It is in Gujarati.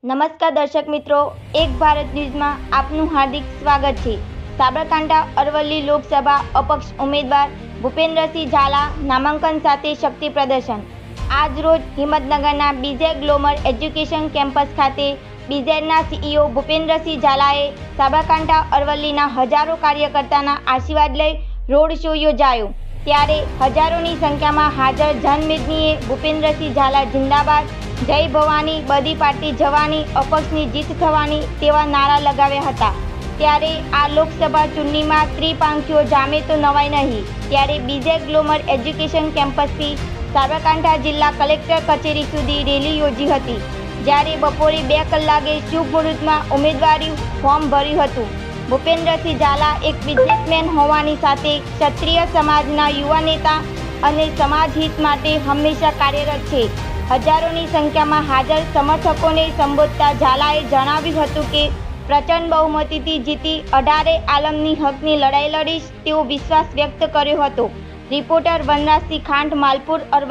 નમસ્કાર દર્શક મિત્રો, એક ભારત ન્યૂઝમાં આપનું હાર્દિક સ્વાગત છે। સાબરકાંઠા અરવલ્લી લોકસભા અપક્ષ ઉમેદવાર ભૂપેન્દ્રસિંહ ઝાલા નામાંકન સાથે શક્તિ પ્રદર્શન। આજ રોજ હિંમતનગરના બીજે ગ્લોમર એજ્યુકેશન કેમ્પસ ખાતે બીજેડના સીઈઓ ભૂપેન્દ્રસિંહ ઝાલાએ સાબરકાંઠા અરવલ્લીના હજારો કાર્યકર્તાના આશીર્વાદ લઈ રોડ શો યોજાયો, ત્યારે હજારોની સંખ્યામાં હાજર જનમેદનીએ ભૂપેન્દ્રસિંહ ઝાલા જિંદાબાદ, જય ભવાની, બધી પાર્ટી જવાની, અપક્ષની જીત થવાની તેવા નારા લગાવ્યા હતા। ત્યારે આ લોકસભા ચૂંટણીમાં ત્રિપાંખીઓ જામે તો નવાઈ નહીં, ત્યારે બીજે ગ્લોમર એજ્યુકેશન કેમ્પસથી સાબરકાંઠા જિલ્લા કલેક્ટર કચેરી સુધી રેલી યોજી હતી, જ્યારે બપોરે 2 કલાકે શુભ મુહૂર્તમાં ઉમેદવારી ફોર્મ ભર્યું હતું। ભૂપેન્દ્રસિંહ ઝાલા એક બિઝનેસમેન હોવાની સાથે ક્ષત્રિય સમાજના યુવા નેતા અને સમાજ હિત માટે હંમેશા કાર્યરત છે। હજારોની સંખ્યામાં હાજર સમર્થકોને સંબોધતા ઝાલાએ જણાવ્યું હતું કે પ્રચંડ બહુમતીથી જીતી 18 આલમની હકની લડાઈ લડીશ તેવો વિશ્વાસ વ્યક્ત કર્યો હતો। રિપોર્ટર વનરાજસિંહ ખાંટ, માલપુર, અરવલ્લી।